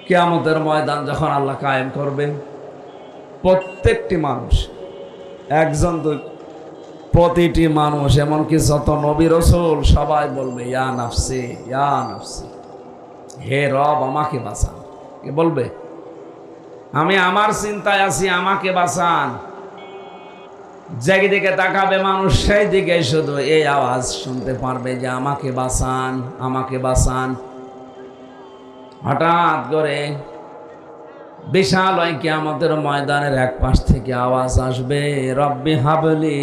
কিয়ামতের ময়দান যখন আল্লাহ কায়েম করবেন, প্রত্যেকটি মানুষ, একজন দুই, প্রতিটি মানুষ, এমনকি যত নবী রাসূল সবাই বলবে ইয়া নাফসি ইয়া নাফসি, হে রব আমাকে বাঁচান। কে বলবে? আমি আমার চিন্তায় আছি, আমাকে বাঁচান। যেদিকে তাকাবে মানুষ সেই দিকে শুধু এই আওয়াজ শুনতে পারবে যে আমাকে বাঁচান, আমাকে বাঁচান। হঠাৎ করে বিশাল ওই কিয়ামতের ময়দানের এক পাশ থেকে আওয়াজ আসবে, রব্বি হাবলি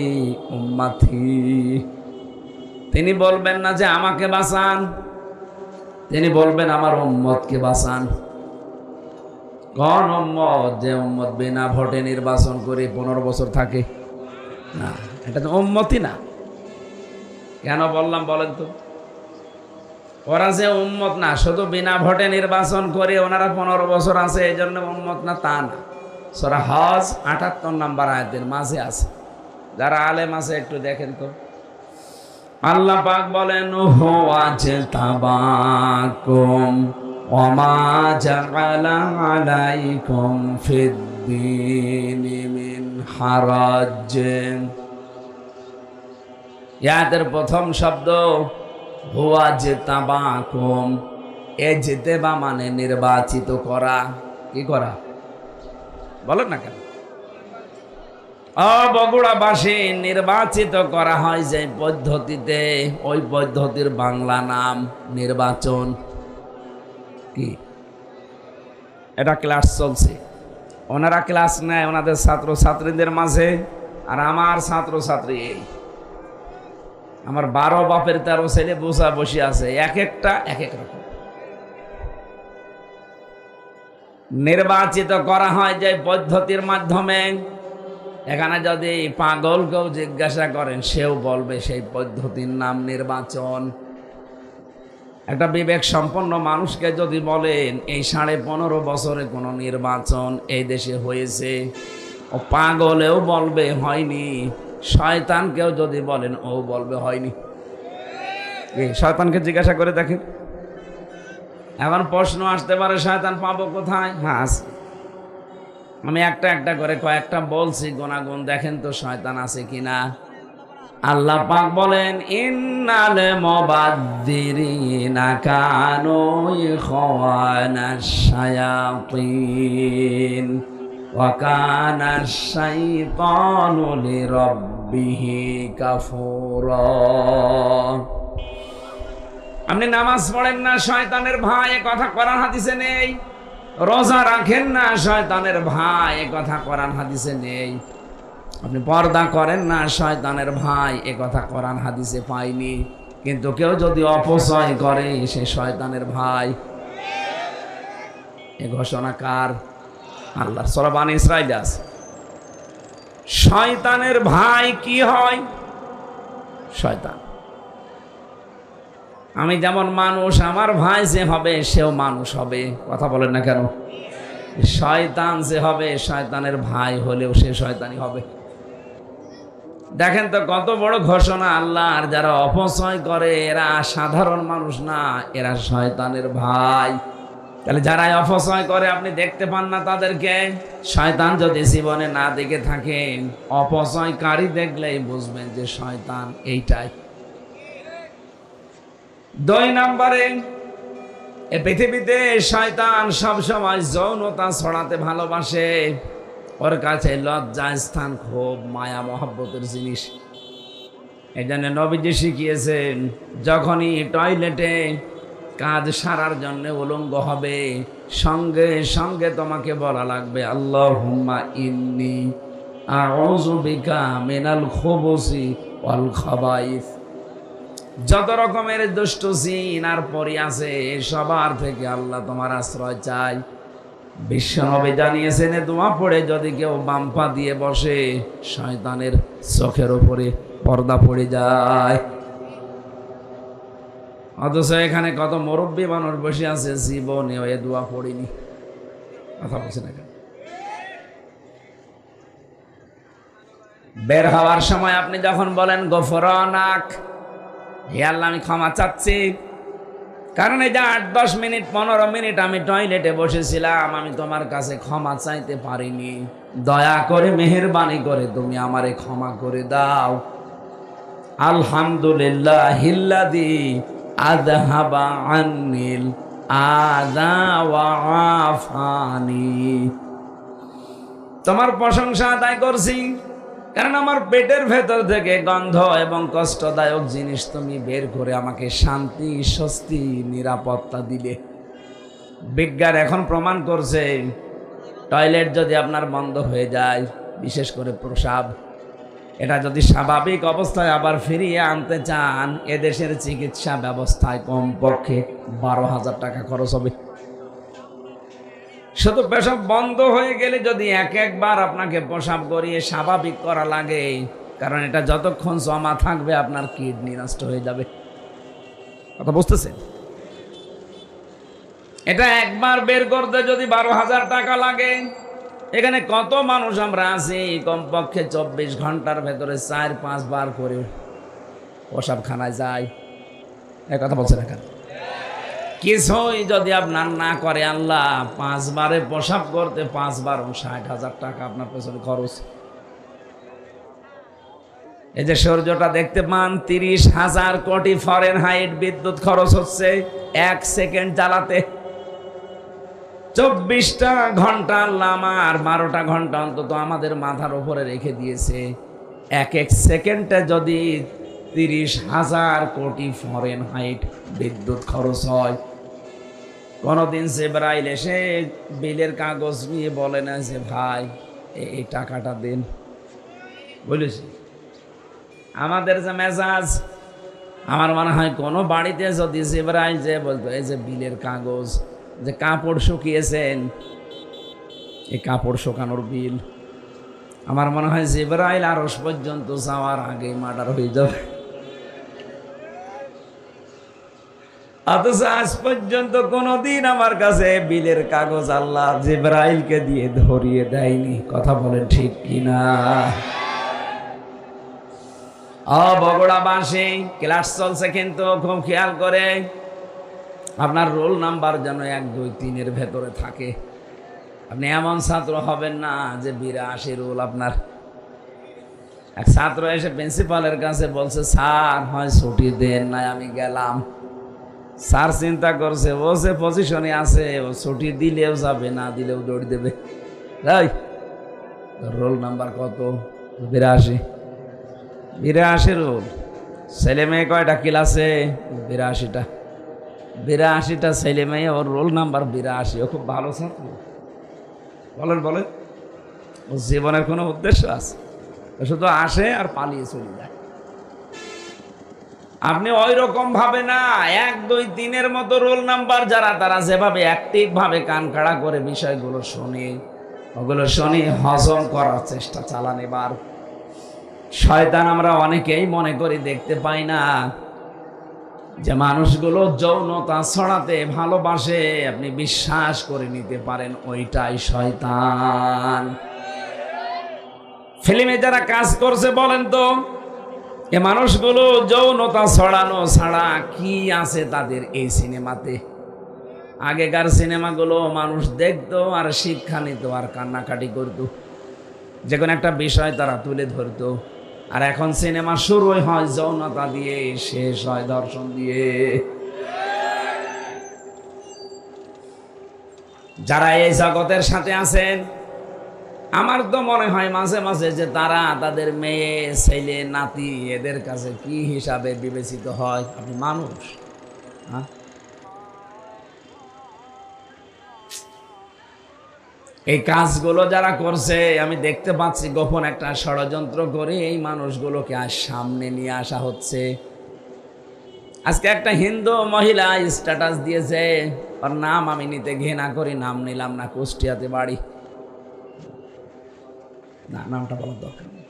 উম্মতি। তিনি বলবেন না যে আমাকে বাঁচান, তিনি বলবেন আমার উম্মতকে বাঁচান। কোন উম্মত? যে উম্মত বিনা ভোটে নির্বাচন করে 15 বছর থাকে না, এটা তো উম্মতই না। কেন বললাম বলেন তো? ওরা যে উম্মত না, শুধু বিনা ভোটে নির্বাচন করে ওনারা 15 বছর আছে এই জন্য উম্মত না, তা না। সূরা হজ 78 নম্বর আয়াতের মাঝে আছে, যারা আলেম আছে একটু দেখেন তো। আল্লাহ পাক বলেন, হুয়া জিতাবাকুম ওয়া মা জাআলা আলাইকুম ফিদ-দীনি মিন হারাজ। ইয়াদের প্রথম শব্দ হুয়া জিতাবাকুম। এ জিতেবা মানে নির্বাচিত করা। কি করা? বলেন না কেন? বগুড়াবাসী নির্বাচিত করা হয় যে পদ্ধতিতে, ওই পদ্ধতির বাংলা নাম নির্বাচন। কি? এটা ক্লাস চলছে, ওনারা ক্লাস নেয় ওনাদের ছাত্র ছাত্রীদের মাঝে, আর আমার ছাত্র ছাত্রী এই আমার 12 বাপের 13 ছেলে বসা বসে আছে, এক একটা এক এক রকম। নির্বাচিত করা হয় যে পদ্ধতির মাধ্যমে। এখানে যদি পাগলকেও জিজ্ঞাসা করেন, সেও বলবে সেই পদ্ধতির নাম নির্বাচন। একটা বিবেক সম্পন্ন মানুষকে যদি বলেন এই 15.5 বছরে কোনো নির্বাচন এই দেশে হয়েছে, ও পাগলেও বলবে হয়নি। শয়তানকেও যদি বলেন, ও বলবে হয়নি। শয়তানকে জিজ্ঞাসা করে দেখেন। এখন প্রশ্ন আসতে পারে, শয়তান পাবো কোথায়? হ্যাঁ, আমি একটা একটা করে কয়েকটা বলছি, গুনাগুন দেখেন তো শয়তান আছে কিনা। আল্লাহ পাক বলেন, ইন্নাল মুবাদ্দিরিনা কানু ইখওয়ানাশ শায়াতিন ওয়া কানাশ শাইতানু লিরাব্বিহি কাফুরা। আপনি নামাজ পড়েন না, শয়তানের ভাই, এ কথা কোরআন হাদিসে নেই। রোজা রাখেন না, শয়তানের ভাই, এ কথা কোরআন হাদিসে নেই। আপনি পর্দা করেন না, শয়তানের ভাই, এ কথা কোরআন হাদিসে পাইনি। কিন্তু কেউ যদি অপচয় করে, সে শয়তানের ভাই। এ ঘোষণা কার? আল্লাহ। সূরা বনী ইসরাঈলে আছে। শয়তানের ভাই কি হয়? শয়তান। আমি যেমন মানুষ, আমার ভাই যে হবে সেও মানুষ হবে। কথা বলেন না কেন? শয়তান যে হবে, শয়তানের ভাই হলেও সে শয়তানি হবে। দেখেন তো কত বড় ঘোষণা আল্লাহর। যারা অপচয় করে এরা সাধারণ মানুষ না, এরা শয়তানের ভাই। তাহলে যারা অপচয় করে আপনি দেখতে পান না তাদেরকে। শয়তান যদি জীবনে না দেখে থাকেন, অপচয়কারী দেখলেই বুঝবেন যে শয়তান এইটাই। 2 নম্বরে, এ পৃথিবীতে শয়তান সবসময় যৌনতা ছড়াতে ভালোবাসে। ওর কাছে লজ্জা স্থান খুব মায়া মহব্বতের জিনিস। এই জন্য নবীজি শিখিয়েছেন, যখনই টয়লেটে কাজ সারার জন্য উলঙ্গ হবে, সঙ্গে সঙ্গে তোমাকে বলা লাগবে, আল্লাহুম্মা ইন্নী আউযু বিকা মিনাল খুবুসি ওয়াল খাবাইস। যত রকমের দুষ্ট জিন আর পরি আছে, সবার থেকে আল্লাহ তোমার আশ্রয় চাই। বিশ্বনবী জানিয়েছেন, দোয়া পড়ে যদি কেউ বাম পা দিয়ে বসে, শয়তানের চোখের উপরে পর্দা পড়ে যায়। অথচ এখানে কত মুরব্বী মানুষ বসে আছে, জীবনেও এ দোয়া পড়িনি। কথা বলছে না কেন? বের হওয়ার সময় আপনি যখন বলেন গফরানাক, হে আল্লাহ আমি ক্ষমা চাচ্ছি, কারণ এই যে 8-10 মিনিট 15 মিনিট আমি টয়লেটে বসেছিলাম, আমি তোমার কাছে ক্ষমা চাইতে পারিনি। দয়া করে মেহেরবানি করে তুমি আমারে ক্ষমা করে দাও। আলহামদুলিল্লাহিল্লাযী আযহাবা আন্নিল আযা ওয়া আফানি। তোমার প্রশংসা আদায় করছি, কারণ আমার পেটের ভেতর থেকে গন্ধ এবং কষ্টদায়ক জিনিস তুমি বের করে আমাকে শান্তি, স্বস্তি, নিরাপত্তা দিলে। বিজ্ঞান এখন প্রমাণ করছে টয়লেট যদি আপনার বন্ধ হয়ে যায়, বিশেষ করে প্রস্রাব, এটা যদি স্বাভাবিক অবস্থায় আবার ফিরিয়ে আনতে চান, এদেশের চিকিৎসা ব্যবস্থায় কমপক্ষে 12,000 টাকা খরচ হবে। শুধু পেশাব বন্ধ হয়ে গেলে যদি একবার আপনাকে প্রস্রাব করিয়ে স্বাভাবিক করা লাগে, কারণ এটা যতক্ষণ জমা থাকবে আপনার কিডনি নষ্ট হয়ে যাবে। কথা বুঝতেছেন? এটা একবার বের করতে যদি 12,000 টাকা লাগে, এখানে কত মানুষ আমরা আছি কমপক্ষে 24 ঘন্টার ভেতরে 4-5 বার করে প্রস্রাবখানায় যায়। এই কথা বলছে না কেন? কিছুই যদি আপনার না করে আল্লাহ, 5 বারে প্রস্রাব করতে 5 বার 60,000 টাকা আপনার পেছনে খরচ। এই যে সূর্যটা দেখতে পান, 30,000 কোটি ফারেনহাইট বিদ্যুৎ খরচ হচ্ছে 1 সেকেন্ড জ্বালাতে। 24টা ঘন্টা আল্লাহ আমার 12টা ঘন্টা অন্তত আমাদের মাথার উপরে রেখে দিয়েছে। এক সেকেন্ডে যদি 30,000 কোটি ফারেনহাইট বিদ্যুৎ খরচ হয়, কোনদিন জিবরাইল এসে বিলের কাগজ নিয়ে বলে না যে ভাই এই টাকাটা দিন? বলেছি আমাদের যে মেজাজ, আমার মনে হয় কোনো বাড়িতে যদি জিবরাইল যে বলতো এই যে বিলের কাগজ, যে কাপড় শুকিয়েছেন, এই কাপড় শুকানোর বিল, আমার মনে হয় জিবরাইল আরশ পর্যন্ত যাওয়ার আগেই মার্ডার হয়ে যাবে। অথচ আজ পর্যন্ত কোনোদিন আমার কাছে বিলের কাগজ আল্লাহ জিবরাইলকে দিয়ে ধরিয়ে দেয়নি। কথা বলেন ঠিক কিনা? বগুড়াবাসী, ক্লাস চলছে কিন্তু খুব খেয়াল করে আপনার রোল নাম্বার যেন 1, 2, 3-এর ভেতরে থাকে। আপনি এমন ছাত্র হবেন না যে 82 রোল আপনার। এক ছাত্র এসে প্রিন্সিপালের কাছে বলছে, স্যার হয় ছুটি দেন, নাই আমি গেলাম। স্যার চিন্তা করছে ও যে পজিশনে আছে, ও ছুটি দিলেও যাবে, না দিলেও দৌড় দেবে। রোল নাম্বার কত? 82। 82 রোল। ছেলে মেয়ে কয়টা ক্লাসে? 82টা। 82টা ছেলে মেয়ে, ওর রোল নাম্বার 82। ও খুব ভালো ছাত্র। বলেন বলেন, ও জীবনের কোনো উদ্দেশ্য আছে? শুধু আসে আর পালিয়ে চলে যায়। আপনি ওই রকম ভাবে না, 1, 2, 3-এর মতো রোল নাম্বার যারা, তারা যেভাবে অ্যাক্টিভ ভাবে কান খাড়া করে বিষয়গুলো শুনে, ওগুলো শুনে হজম করার চেষ্টা চালান। এবার শয়তান আমরা অনেকেই মনে করি দেখতে পাই না যে মানুষগুলো যৌনতা ছড়াতে ভালোবাসে, আপনি বিশ্বাস করে নিতে পারেন ওইটাই শয়তান। ফিল্মে যারা কাজ করছে বলেন তো, এ মানুষগুলো যৌনতা ছড়ানো ছাড়া কি আছে তাদের এই সিনেমাতে? আগেকার সিনেমাগুলো মানুষ দেখতো আর শিক্ষা নিত আর কান্নাকাটি করতো, যে কোনো একটা বিষয় তারা তুলে ধরতো। আর এখন সিনেমা শুরুই হয় যৌনতা দিয়ে, শেষ হয় ধর্ষণ দিয়ে। যারা এই জগতের সাথে আছেন, আমার তো মনে হয় মাঝে মাঝে যে তারা তাদের মেয়ে, ছেলে, নাতি এদের কাছে কি হিসাবে বিবেচিত হয়। আপনি মানুষ, হ্যাঁ? এই কাজগুলো যারা করছে, আমি দেখতে পাচ্ছি গোপন একটা ষড়যন্ত্র করে এই মানুষগুলোকে আজ সামনে নিয়ে আসা হচ্ছে। আজকে একটা হিন্দু মহিলা স্ট্যাটাস দিয়েছে, ওর নাম আমি নিতে ঘৃণা করি, নাম নিলাম না, কুষ্টিয়াতে বাড়ি, না নামটা বলার দরকার নেই।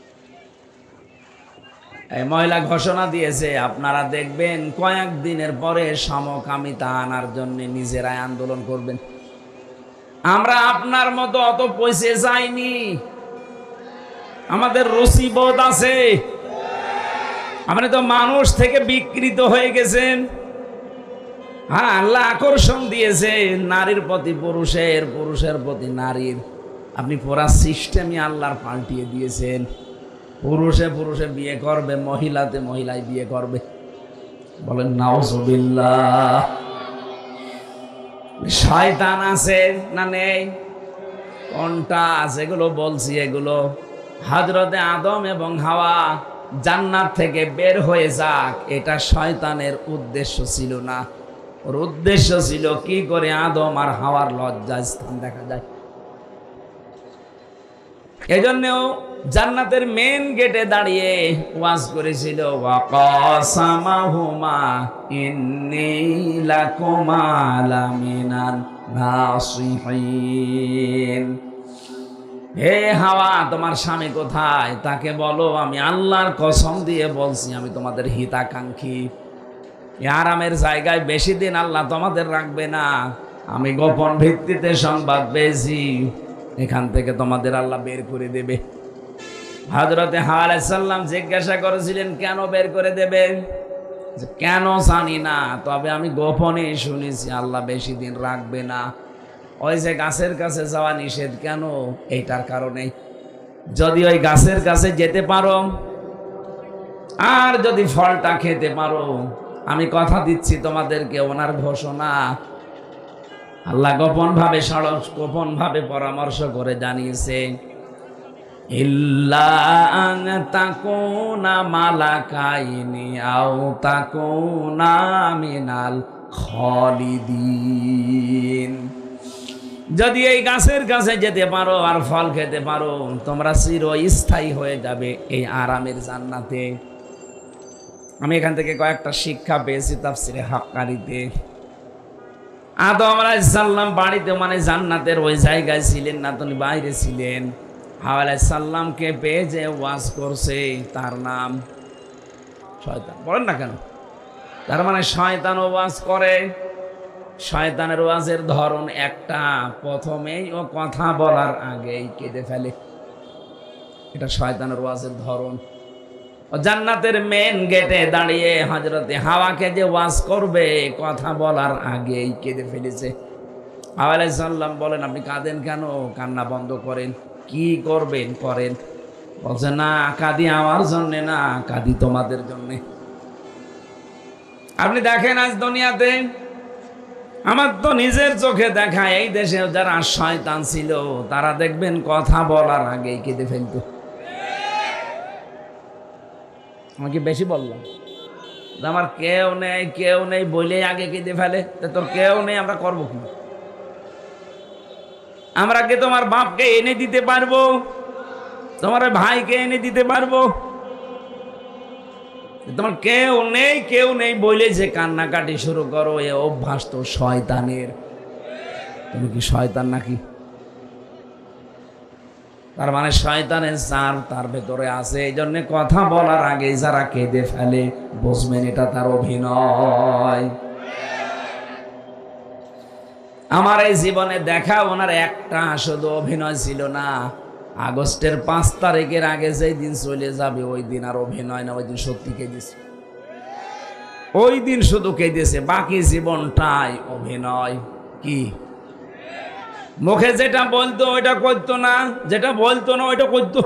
এই মহিলা ঘোষণা দিয়েছে, আপনারা দেখবেন কয়েকদিনের পরে সমকামিতা আনার জন্য নিজেরাই আন্দোলন করবেন। আমরা আপনার মতো অত পয়সা যাইনি, আমাদের রুচিবোধ আছে। আপনি তো মানুষ থেকে বিকৃত হয়ে গেছেন। হ্যাঁ, আল্লাহ আকর্ষণ দিয়েছে নারীর প্রতি পুরুষের, পুরুষের প্রতি নারীর। আপনি পুরা সিস্টেমই আল্লাহর পাল্টিয়ে দিয়েছেন। পুরুষে পুরুষে বিয়ে করবে, মহিলাতে মহিলায় বিয়ে করবে। বলেন নাউজুবিল্লাহ। শয়তান আছে না নেই? কোনটা আছে? এগুলো বলছি, এগুলো হযরতে আদম এবং হাওয়া জান্নাত থেকে বের হয়ে যাক, এটা শয়তানের উদ্দেশ্য ছিল না। ওর উদ্দেশ্য ছিল কি করে আদম আর হাওয়ার লজ্জা স্থান দেখা যায়। এজন্যও জান্নাতের মেন গেটে দাঁড়িয়ে ওয়াজ করেছিল, ওয়াকাসামাহুমা ইন্নী লাকুমা লামিনান নাসিহিন। হে হাওয়া, তোমার স্বামী কোথায়? তাকে বলো আমি আল্লাহর কসম দিয়ে বলছি আমি তোমাদের হিতাকাঙ্ক্ষী। আরামের জায়গায় বেশি দিন আল্লাহ তোমাদের রাখবে না। আমি গোপন ভিত্তিতে সংবাদ পেয়েছি, এখান থেকে তোমাদের আল্লাহ বের করে দেবে। হযরতে হাওয়া আলাইহিস সালাম জিজ্ঞাসা করেছিলেন কেন বের করে দেবে? কেন জানি না, তবে আমি গোপনে শুনেছি আল্লাহ বেশি দিন রাখবে না। ওই যে গাছের কাছে যাওয়া নিষেধ কেন? এইটার কারণে। যদি ওই গাছের কাছে যেতে পারো আর যদি ফলটা খেতে পারো, আমি কথা দিচ্ছি তোমাদেরকে, ওনার ঘোষণা আল্লাহ গোপন ভাবে পরামর্শ করে জানিয়েছে, ইল্লা আন তাকুনা মালাকাইনি আও তাকুনা মিনাল খালিদিন। যদি এই গাছের কাছে যেতে পারো আর ফল খেতে পারো, তোমরা চিরস্থায়ী হয়ে যাবে এই আরামের জান্নাতে। আমি এখান থেকে কয়েকটা শিক্ষা পেয়েছি তাফসিরে হাক্কানিতে। আদম আলাইহিস সালাম বাড়িতে মানে জান্নাতের ওই জায়গায় ছিলেন না, তিনি বাইরে ছিলেন। হাওয়া আলাইহিস সালামকে পেয়ে যে ওয়াজ করছে তার নাম শয়তান। বলেন না কেন? তার মানে শয়তান ওয়াজ করে। শয়তানের ওয়াজের ধরন একটা, প্রথমেই ও কথা বলার আগেই কেঁদে ফেলে। এটা শয়তানের ওয়াজের ধরন। ও জান্নাতের মেন গেটে দাঁড়িয়ে হযরতে হাওয়াকে যে ওয়াজ করবে, কথা বলার আগেই কেঁদে ফেলেছে। হাওয়া আলাইহিস সালাম বলেন আপনি কাঁদেন কেন? কান্না বন্ধ করেন। কি করবেন করেন। বলছে না, কাঁদি আমার জন্য না, কাঁদি তোমাদের জন্যে। আপনি দেখেন আজ দুনিয়াতে, আমার তো নিজের চোখে দেখা, এই দেশে যারা শয়তান ছিল তারা দেখবেন কথা বলার আগেই কেঁদে ফেলত। আমাকে বেশি বললাম? আমার কেউ নেই বলে আগে কেঁদে ফেলে। তোর কেউ নেই, আমরা করবো কি? আমরা কি তোমার বাপকে এনে দিতে পারবো? তোমার ভাইকে এনে দিতে পারবো? তোমার কেউ নেই বলে যে কান্নাকাটি শুরু করো, এ অভ্যাস তো শয়তানের। তুমি কি শয়তান নাকি? তার মানে শয়তানের জার তার ভেতরে আছে। এই জন্য কথা বলার আগে যারা কেঁদে ফেলে, বুঝবেন এটা তার অভিনয়। আমার এই জীবনে দেখা ওনার একটা শুধু অভিনয় ছিল না। আগস্টের 5 তারিখের আগে যেই দিন চলে যাবে ওই দিন আর অভিনয় না, ওই দিন সত্যি কেঁদেছে। ওই দিন শুধু কেঁদেছে, বাকি জীবনটাই অভিনয়। কি মুখে যেটা বলতো ওইটা করতো না, যেটা বলতো না ওইটা করতো।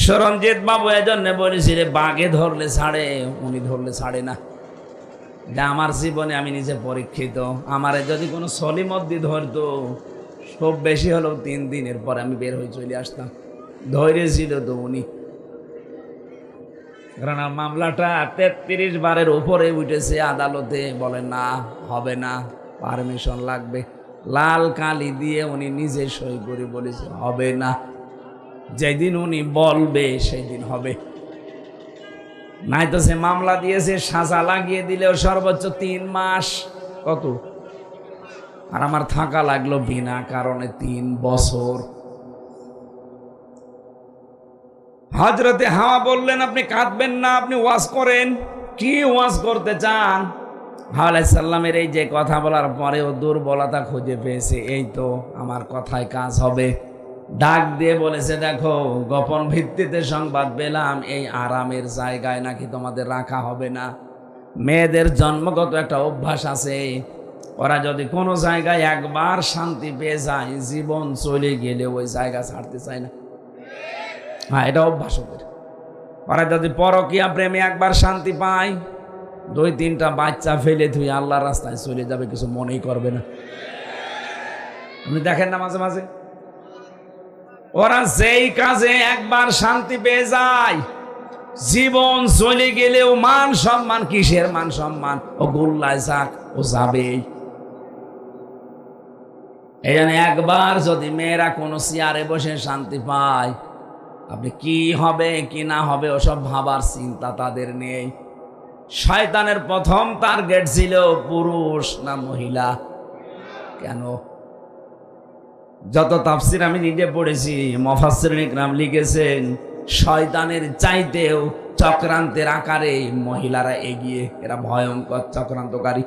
সরঞ্জিত বাবু এজন্য বলেছিল বাঘে ধরলে ছাড়ে, উনি ধরলে ছাড়ে না। আমার জীবনে আমি নিজে পরীক্ষিত। আমারে যদি কোনো সলিমদ্দি ধরতো, খুব বেশি হলেও 3 দিনের পর আমি বের হয়ে চলে আসতাম। ধৈর্যশীল তো উনি। কারণ মামলাটা 33 বারের উপরে উঠেছে আদালতে। বলে না, হবে না, পারমিশন লাগবে। লাল কালি দিয়ে উনি নিজে সই করে বলেছে হবে না। যেদিন উনি বলবে সেই দিন হবে। নাই তো সে মামলা দিয়েছে, সাজা লাগিয়ে দিলেও সর্বোচ্চ 3 মাস। কত? আর আমার থাকা লাগলো বিনা কারণে 3 বছর। হযরতে হাওয়া বললেন আপনি কাঁদবেন না, আপনি ওয়াজ করেন। কি ওয়াজ করতে চান? হাওয়া আলাইহিস সালামের এই যে কথা বলার পরেও দুর্বলতা খুঁজে পেয়েছে, এই তো আমার কথায় কাজ হবে। ডাক দিয়ে বলেছে দেখো, গোপন ভিত্তিতে সংবাদ পেলাম এই আরামের জায়গায় নাকি তোমাদের রাখা হবে না। মেয়েদের জন্মগত একটা অভ্যাস আছে, ওরা যদি কোনো জায়গায় একবার শান্তি পেয়ে যায়, জীবন চলে গেলে ওই জায়গা ছাড়তে চায় না। হ্যাঁ, এটা অভ্যাস ওদের। ওরা যদি পরকীয়া প্রেমে একবার শান্তি পায়, 2-3টা বাচ্চা ফেলে তুই আল্লাহর রাস্তায় চলে যাবে, কিছু মনেই করবে না। আপনি দেখেন না মাঝে মাঝে ওরা যেই কাজে একবার শান্তি পেয়ে যায়, জীবন চলে গেলেও মান সম্মান, কিসের মান সম্মান, ও গোল্লায় যাক, ও যাবেই। এই জন্য একবার যদি মেয়েরা কোনো চেয়ারে বসে শান্তি পায়, আপনি কি হবে কি না হবে ওসব ভাবার চিন্তা তাদের নেই। শয়তানের প্রথম টার্গেট ছিল পুরুষ না মহিলা। কেন? যত তাফসির আমি নিজে পড়েছি, মুফাসসিরিন ইকরাম লিখেছেন, শয়তানের চাইতেও চক্রান্তের আকারে মহিলারা এগিয়ে, এরা ভয়ঙ্কর চক্রান্তকারী।